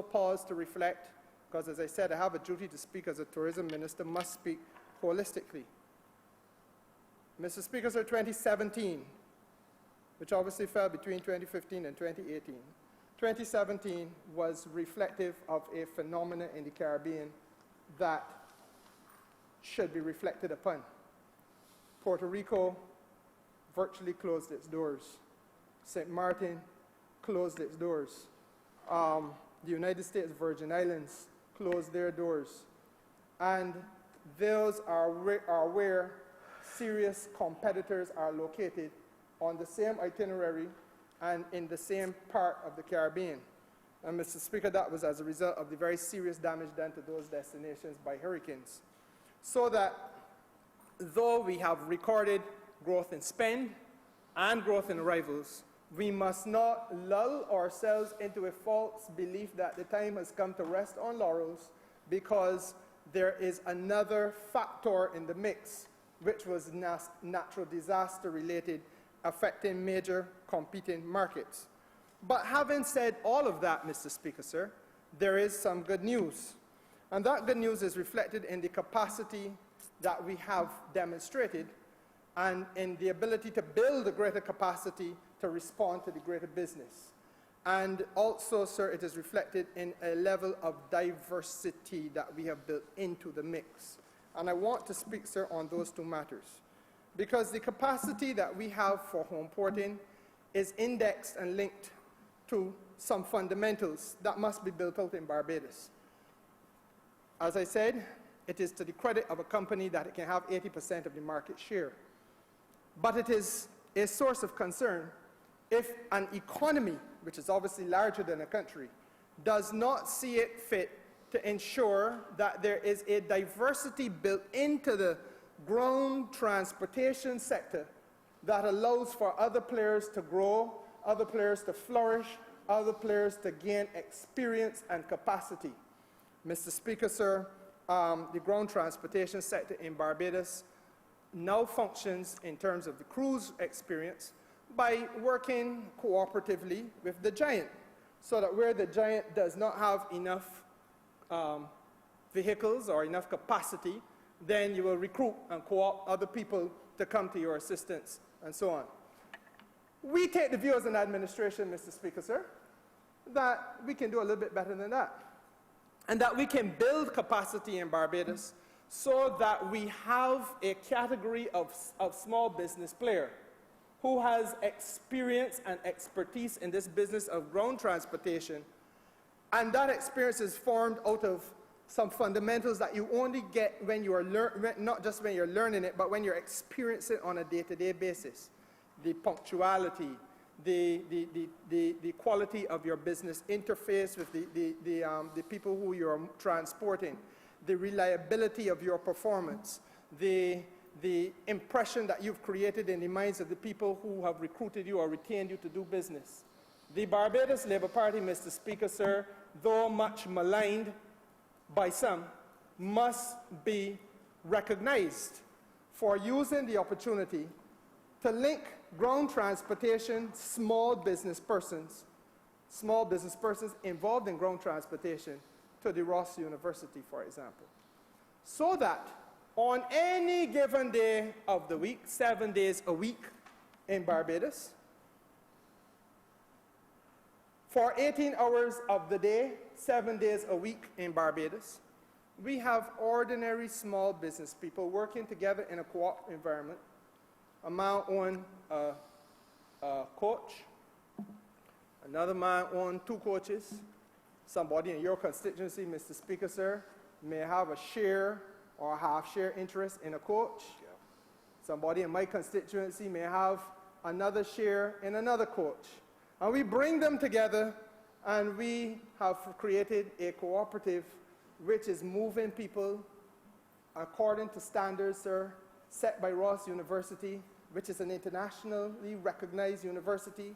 pause to reflect, because as I said, I have a duty to speak as a tourism minister, must speak holistically. Mr. Speaker, sir, 2017, which obviously fell between 2015 and 2018, 2017 was reflective of a phenomenon in the Caribbean that should be reflected upon. Puerto Rico virtually closed its doors. St. Martin closed its doors. The United States Virgin Islands closed their doors. And those are where serious competitors are located on the same itinerary and in the same part of the Caribbean. And Mr. Speaker, that was as a result of the very serious damage done to those destinations by hurricanes. So that though we have recorded growth in spend and growth in arrivals, we must not lull ourselves into a false belief that the time has come to rest on laurels, because there is another factor in the mix, which was natural disaster related, affecting major competing markets. But having said all of that, Mr. Speaker, sir, there is some good news. And that good news is reflected in the capacity that we have demonstrated and in the ability to build a greater capacity to respond to the greater business. And also, sir, it is reflected in a level of diversity that we have built into the mix. And I want to speak, sir, on those two matters, because the capacity that we have for home porting is indexed and linked to some fundamentals that must be built out in Barbados. As I said, it is to the credit of a company that it can have 80% of the market share. But it is a source of concern if an economy, which is obviously larger than a country, does not see it fit to ensure that there is a diversity built into the ground transportation sector that allows for other players to grow, other players to flourish, other players to gain experience and capacity. Mr. Speaker, sir, the ground transportation sector in Barbados now functions in terms of the cruise experience by working cooperatively with the giant, so that where the giant does not have enough vehicles or enough capacity, then you will recruit and co-opt other people to come to your assistance and so on. We take the view as an administration, Mr. Speaker, sir, that we can do a little bit better than that, and that we can build capacity in Barbados so that we have a category of small business player who has experience and expertise in this business of ground transportation. And that experience is formed out of some fundamentals that you only get when you are not just when you're learning it, but when you're experiencing it on a day-to-day basis. The punctuality, the quality of your business interface with the people who you're transporting, the reliability of your performance, the impression that you've created in the minds of the people who have recruited you or retained you to do business. The Barbados Labour Party, Mr. Speaker, sir, though much maligned by some, must be recognized for using the opportunity to link ground transportation, small business persons involved in ground transportation to the Ross University, for example, so that on any given day of the week, 7 days a week in Barbados, for 18 hours of the day, 7 days a week in Barbados, we have ordinary small business people working together in a co-op environment. A man owns a coach, another man owns 2 coaches, somebody in your constituency, Mr. Speaker, sir, may have a share or a half-share interest in a coach. Somebody in my constituency may have another share in another coach. And we bring them together, and we have created a cooperative which is moving people according to standards, sir, set by Ross University, which is an internationally recognized university.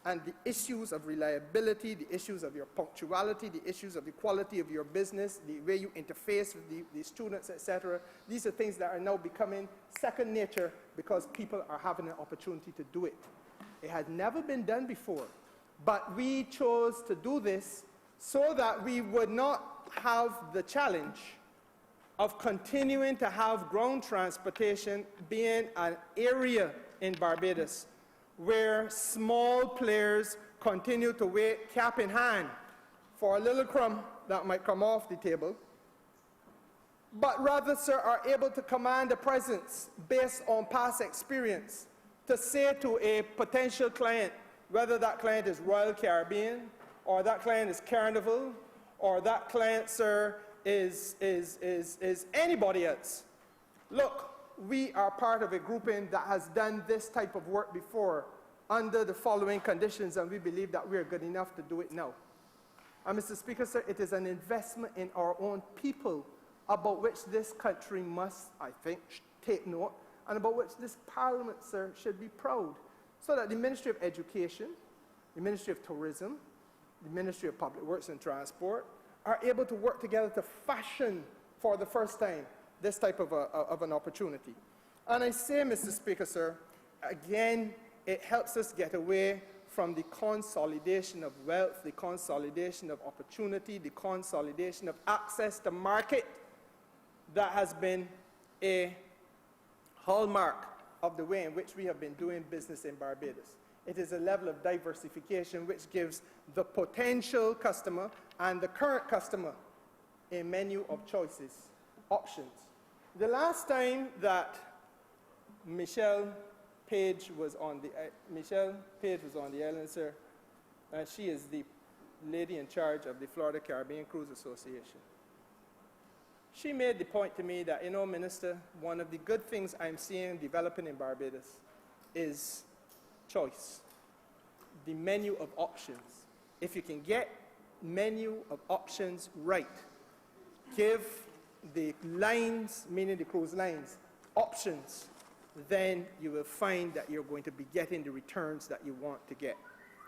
And the issues of reliability, the issues of your punctuality, the issues of the quality of your business, the way you interface with the students, etc., these are things that are now becoming second nature because people are having an opportunity to do it. It had never been done before, but we chose to do this so that we would not have the challenge of continuing to have ground transportation being an area in Barbados where small players continue to wait cap in hand for a little crumb that might come off the table, but rather, sir, are able to command a presence based on past experience to say to a potential client, whether that client is Royal Caribbean, or that client is Carnival, or that client, sir, is anybody else. Look, we are part of a grouping that has done this type of work before under the following conditions, and we believe that we are good enough to do it now. And Mr. Speaker, sir, it is an investment in our own people about which this country must, I think, take note, and about which this Parliament, sir, should be proud, so that the Ministry of Education, the Ministry of Tourism, the Ministry of Public Works and Transport are able to work together to fashion for the first time this type of an opportunity. And I say, Mr. Speaker, sir, again, it helps us get away from the consolidation of wealth, the consolidation of opportunity, the consolidation of access to market that has been a hallmark of the way in which we have been doing business in Barbados. It is a level of diversification which gives the potential customer and the current customer a menu of choices, options. The last time that Michelle Page was on the island, sir, and she is the lady in charge of the Florida Caribbean Cruise Association. She made the point to me that, you know, Minister, one of the good things I'm seeing developing in Barbados is choice, the menu of options. If you can get menu of options right, give the lines, meaning the cruise lines, options, then you will find that you're going to be getting the returns that you want to get.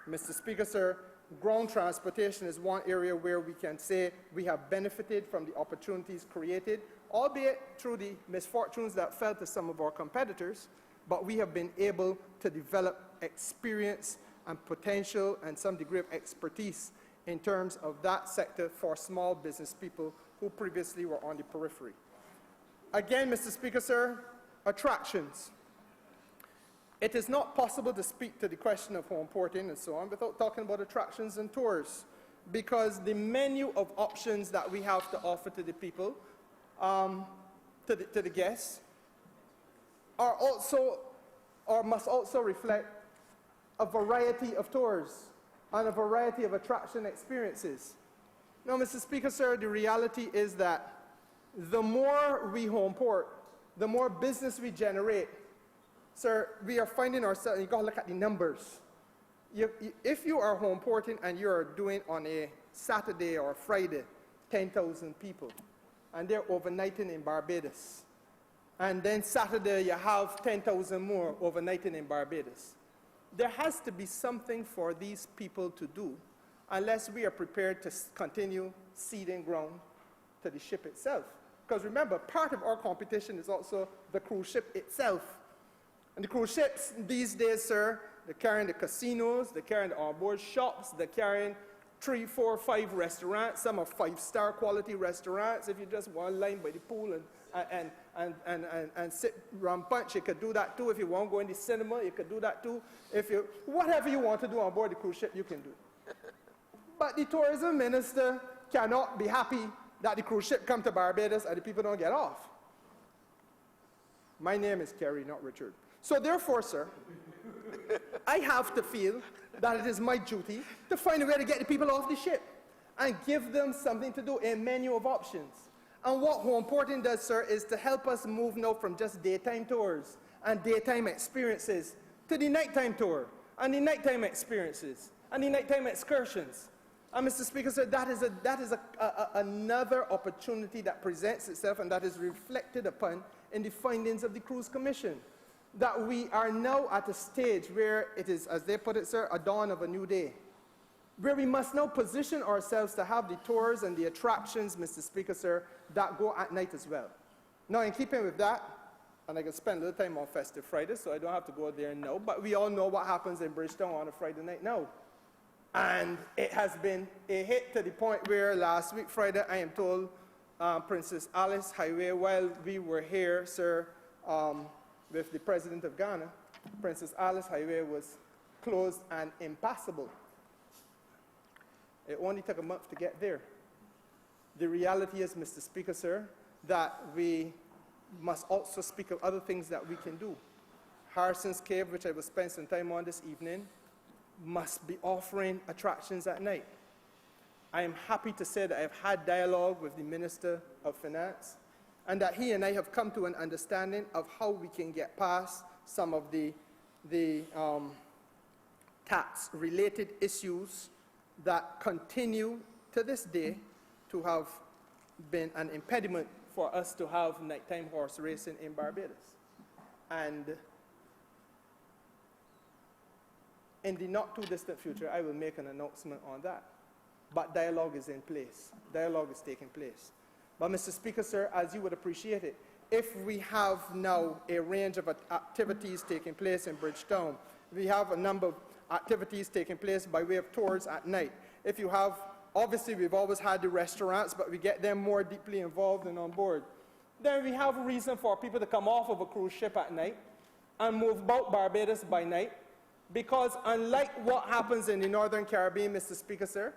Mr. Speaker, sir, ground transportation is one area where we can say we have benefited from the opportunities created, albeit through the misfortunes that fell to some of our competitors, but we have been able to develop experience and potential and some degree of expertise in terms of that sector for small business people who previously were on the periphery. Again, Mr. Speaker, sir, attractions. It is not possible to speak to the question of home porting and so on without talking about attractions and tours, because the menu of options that we have to offer to the people, to the guests, are also, or must also reflect a variety of tours and a variety of attraction experiences. Now, Mr. Speaker, sir, the reality is that the more we home port, the more business we generate. Sir, we are finding ourselves, you've got to look at the numbers. If you are home porting and you are doing on a Saturday or a Friday 10,000 people, and they're overnighting in Barbados, and then Saturday you have 10,000 more overnighting in Barbados, there has to be something for these people to do unless we are prepared to continue ceding ground to the ship itself. Because remember, part of our competition is also the cruise ship itself. And the cruise ships these days, sir, they're carrying the casinos, they're carrying the onboard shops, they're carrying 3, 4, 5 restaurants. Some are 5-star quality restaurants. If you just want to line by the pool and sit around punch, you could do that too. If you want to go in the cinema, you could do that too. Whatever you want to do on board the cruise ship, you can do. But the tourism minister cannot be happy that the cruise ship come to Barbados and the people don't get off. My name is Kerry, not Richard. So therefore, sir, I have to feel that it is my duty to find a way to get the people off the ship and give them something to do, a menu of options. And what home porting does, sir, is to help us move now from just daytime tours and daytime experiences to the nighttime tour and the nighttime experiences and the nighttime excursions. And Mr. Speaker, sir, that is another opportunity that presents itself and that is reflected upon in the findings of the Cruise Commission. That we are now at a stage where it is, as they put it, sir, a dawn of a new day. Where we must now position ourselves to have the tours and the attractions, Mr. Speaker, sir, that go at night as well. Now, in keeping with that, and I can spend a little time on Festive Friday, so I don't have to go there now, but we all know what happens in Bridgetown on a Friday night now. And it has been a hit to the point where last week, Friday, I am told Princess Alice Highway, while we were here, sir, with the President of Ghana, Princess Alice Highway was closed and impassable. It only took a month to get there. The reality is, Mr. Speaker, sir, that we must also speak of other things that we can do. Harrison's Cave, which I will spend some time on this evening, must be offering attractions at night. I am happy to say that I've had dialogue with the Minister of Finance, and that he and I have come to an understanding of how we can get past some of the tax-related issues that continue to this day to have been an impediment for us to have nighttime horse racing in Barbados. And in the not-too-distant future, I will make an announcement on that. But dialogue is in place. Dialogue is taking place. But, Mr. Speaker, sir, as you would appreciate it, if we have now a range of activities taking place in Bridgetown, we have a number of activities taking place by way of tours at night. If you have, obviously we've always had the restaurants, but we get them more deeply involved and on board. Then we have a reason for people to come off of a cruise ship at night and move about Barbados by night, because unlike what happens in the Northern Caribbean, Mr. Speaker, sir,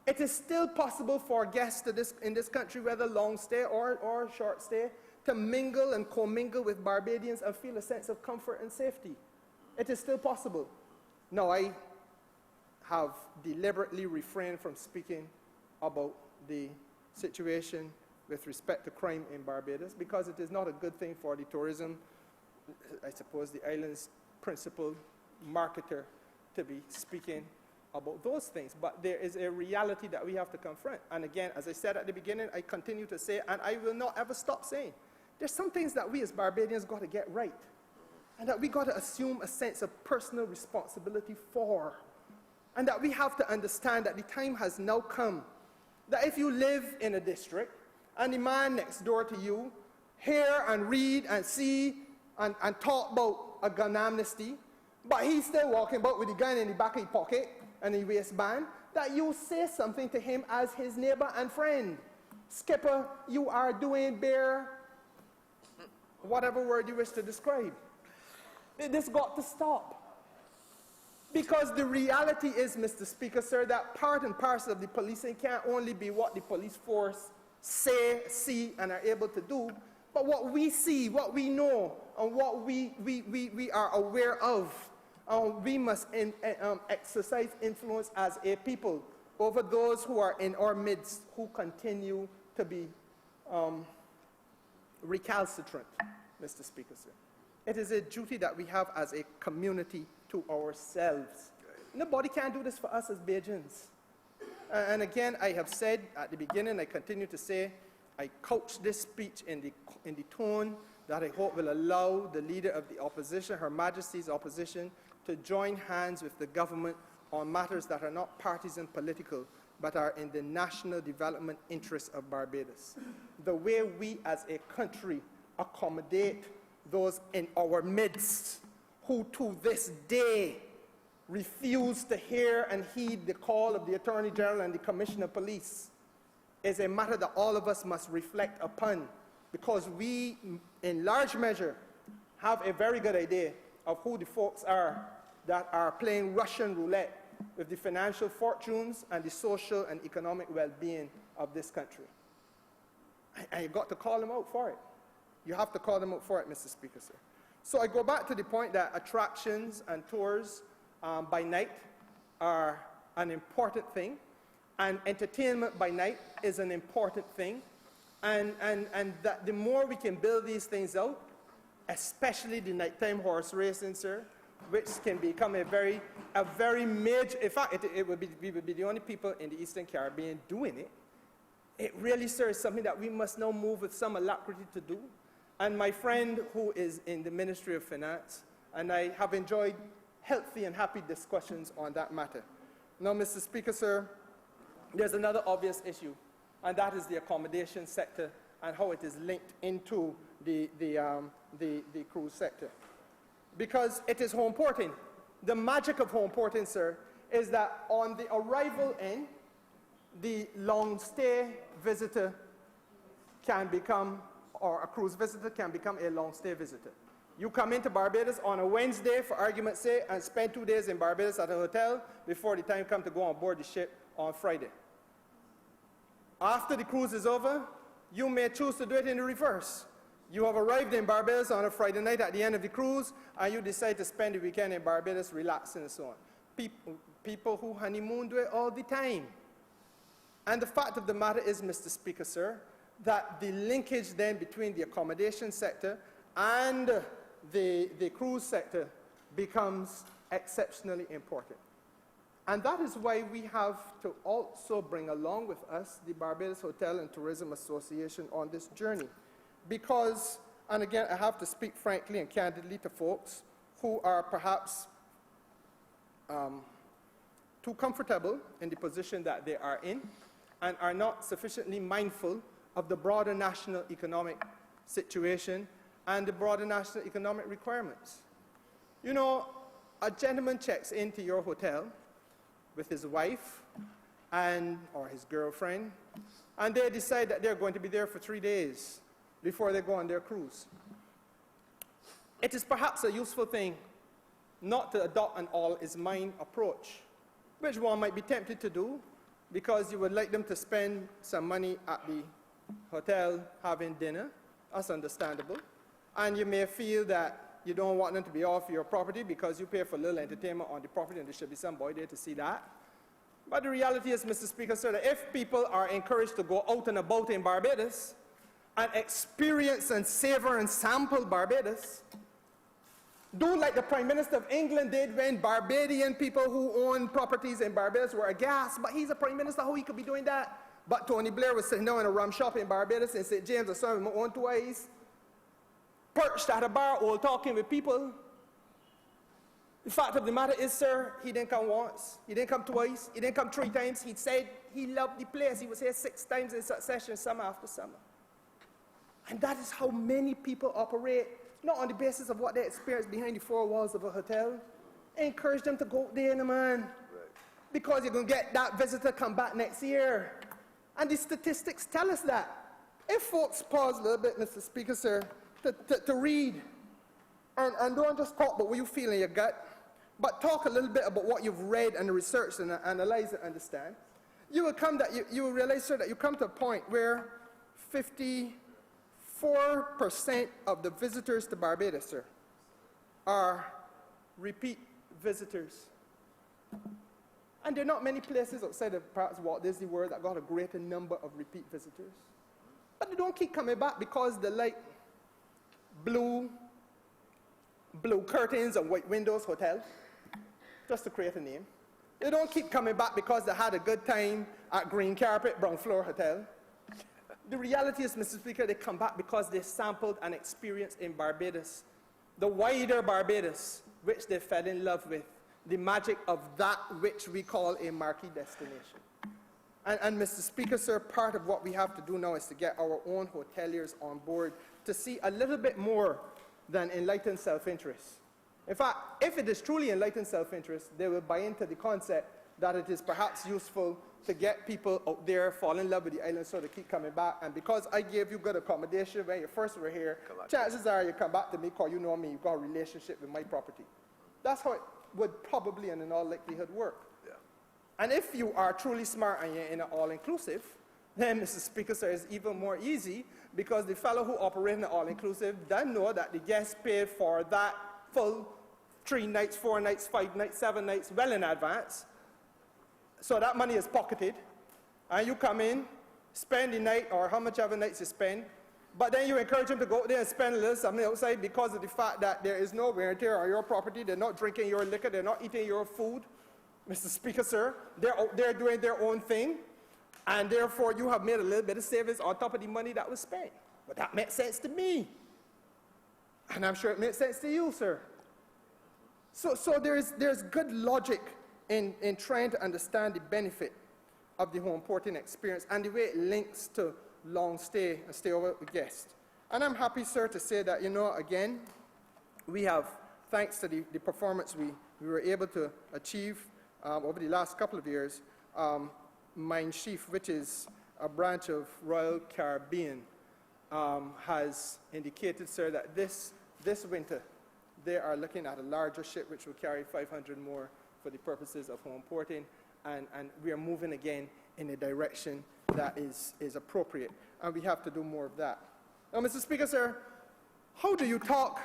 it is still possible for guests in this country, whether long stay or short stay, to mingle and commingle with Barbadians and feel a sense of comfort and safety. It is still possible. Now, I have deliberately refrained from speaking about the situation with respect to crime in Barbados, because it is not a good thing for the tourism, I suppose, the island's principal marketer to be speaking about those things. But there is a reality that we have to confront. And again, as I said at the beginning, I continue to say, and I will not ever stop saying, there's some things that we as Barbadians got to get right, and that we got to assume a sense of personal responsibility for, and that we have to understand that the time has now come that if you live in a district and the man next door to you hear and read and see and talk about a gun amnesty, but he's still walking about with the gun in the back of his pocket and the waistband, that you say something to him as his neighbor and friend. Skipper, you are doing bear, whatever word you wish to describe. This got to stop. Because the reality is, Mr. Speaker, sir, that part and parcel of the policing can't only be what the police force say, see, and are able to do, but what we see, what we know, and what we are aware of. We must exercise influence as a people over those who are in our midst, who continue to be recalcitrant, Mr. Speaker, sir. It is a duty that we have as a community to ourselves. Nobody can do this for us as Bajans. And again, I have said at the beginning, I continue to say, I couch this speech in the tone that I hope will allow the leader of the opposition, Her Majesty's opposition, to join hands with the government on matters that are not partisan political, but are in the national development interests of Barbados. The way we as a country accommodate those in our midst who to this day refuse to hear and heed the call of the Attorney General and the Commissioner of Police is a matter that all of us must reflect upon, because we, in large measure, have a very good idea of who the folks are that are playing Russian roulette with the financial fortunes and the social and economic well-being of this country. And you've got to call them out for it. You have to call them out for it, Mr. Speaker, sir. So I go back to the point that attractions and tours by night are an important thing, and entertainment by night is an important thing, and that the more we can build these things out, especially the nighttime horse racing, sir, which can become a very major, in fact, we would be the only people in the Eastern Caribbean doing it. It really, sir, is something that we must now move with some alacrity to do. And my friend who is in the Ministry of Finance, and I have enjoyed healthy and happy discussions on that matter. Now, Mr. Speaker, sir, there's another obvious issue, and that is the accommodation sector and how it is linked into the cruise sector. Because it is home porting. The magic of home porting, sir, is that on the arrival in, the long stay visitor can become, or a cruise visitor can become a long stay visitor. You come into Barbados on a Wednesday, for argument's sake, and spend 2 days in Barbados at a hotel before the time you come to go on board the ship on Friday. After the cruise is over, you may choose to do it in the reverse. You have arrived in Barbados on a Friday night at the end of the cruise, and you decide to spend the weekend in Barbados relaxing and so on. People who honeymoon do it all the time. And the fact of the matter is, Mr. Speaker, sir, that the linkage then between the accommodation sector and the cruise sector becomes exceptionally important. And that is why we have to also bring along with us the Barbados Hotel and Tourism Association on this journey. Because, and again, I have to speak frankly and candidly to folks who are perhaps too comfortable in the position that they are in and are not sufficiently mindful of the broader national economic situation and the broader national economic requirements. You know, a gentleman checks into your hotel with his wife or his girlfriend, and they decide that they're going to be there for 3 days before they go on their cruise. It is perhaps a useful thing not to adopt an all-is-mine approach, which one might be tempted to do because you would like them to spend some money at the hotel having dinner. That's understandable. And you may feel that you don't want them to be off your property because you pay for a little entertainment on the property and there should be somebody there to see that. But the reality is, Mr. Speaker, sir, that if people are encouraged to go out and about in Barbados and experience and savor and sample Barbados, do like the Prime Minister of England did when Barbadian people who own properties in Barbados were aghast. But he's a Prime Minister, how he could be doing that? But Tony Blair was sitting down in a rum shop in Barbados in St. James, I saw him on twice, perched at a bar, all talking with people. The fact of the matter is, sir, he didn't come once, he didn't come twice, he didn't come 3 times. He said he loved the place. He was here 6 times in succession, summer after summer. And that is how many people operate, not on the basis of what they experience behind the 4 walls of a hotel. Encourage them to go there, man. Right. Because you're going to get that visitor come back next year. And the statistics tell us that. If folks pause a little bit, Mr. Speaker, sir, to read, and don't just talk about what you feel in your gut, but talk a little bit about what you've read and researched and analyzed and understand, you will realize, sir, that you come to a point where 54% of the visitors to Barbados, sir, are repeat visitors. And there are not many places outside of perhaps Walt Disney World that got a greater number of repeat visitors. But they don't keep coming back because they like blue curtains and white windows hotel, just to create a name. They don't keep coming back because they had a good time at green carpet, brown floor hotel. The reality is, Mr. Speaker, they come back because they sampled and experienced in Barbados, the wider Barbados, which they fell in love with, the magic of that which we call a marquee destination. And Mr. Speaker, sir, part of what we have to do now is to get our own hoteliers on board to see a little bit more than enlightened self-interest. In fact, if it is truly enlightened self-interest, they will buy into the concept that it is perhaps useful to get people out there, fall in love with the island so they keep coming back. And because I gave you good accommodation when you first were here, chances are you come back to me because you know me, you've got a relationship with my property. That's how it would probably and in all likelihood work. Yeah. And if you are truly smart and you're in an all-inclusive, then, Mr. Speaker, sir, it's even more easy because the fellow who operates in an all-inclusive doesn't know that the guests paid for that full 3 nights, 4 nights, 5 nights, 7 nights well in advance. So that money is pocketed, and you come in, spend the night or how much ever nights you spend, but then you encourage them to go out there and spend a little something outside because of the fact that there is no wear and tear on your property. They're not drinking your liquor, they're not eating your food. Mr. Speaker, sir, they're out there doing their own thing, and therefore you have made a little bit of savings on top of the money that was spent. But that makes sense to me, and I'm sure it makes sense to you, sir. So there's good logic in trying to understand the benefit of the home porting experience and the way it links to long stay and stay over with guests. And I'm happy, sir, to say that, you know, again, we have, thanks to the performance we were able to achieve over the last couple of years, Mine Chief, which is a branch of Royal Caribbean, has indicated, sir, that this winter they are looking at a larger ship which will carry 500 more for the purposes of home porting, and we are moving again in a direction that is appropriate, and we have to do more of that. Now, Mr. Speaker, sir, how do you talk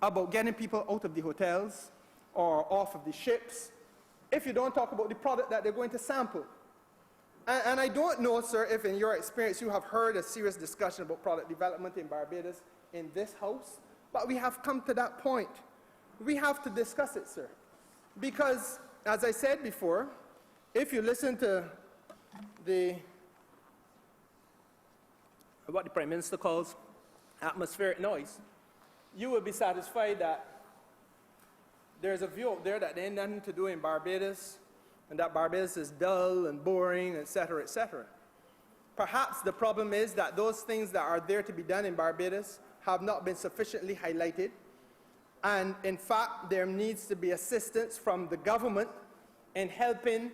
about getting people out of the hotels or off of the ships if you don't talk about the product that they're going to sample? And I don't know, sir, if in your experience you have heard a serious discussion about product development in Barbados in this House, but we have come to that point. We have to discuss it, sir. Because, as I said before, if you listen to what the Prime Minister calls atmospheric noise, you will be satisfied that there's a view out there that there ain't nothing to do in Barbados, and that Barbados is dull and boring, etc., etc. Perhaps the problem is that those things that are there to be done in Barbados have not been sufficiently highlighted, and in fact there needs to be assistance from the government in helping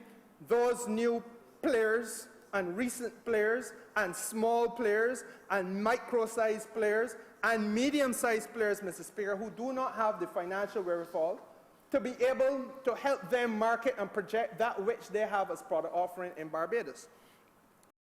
those new players and recent players and small players and micro-sized players and medium-sized players, Mr. Speaker, who do not have the financial wherewithal to be able to help them market and project that which they have as product offering in Barbados.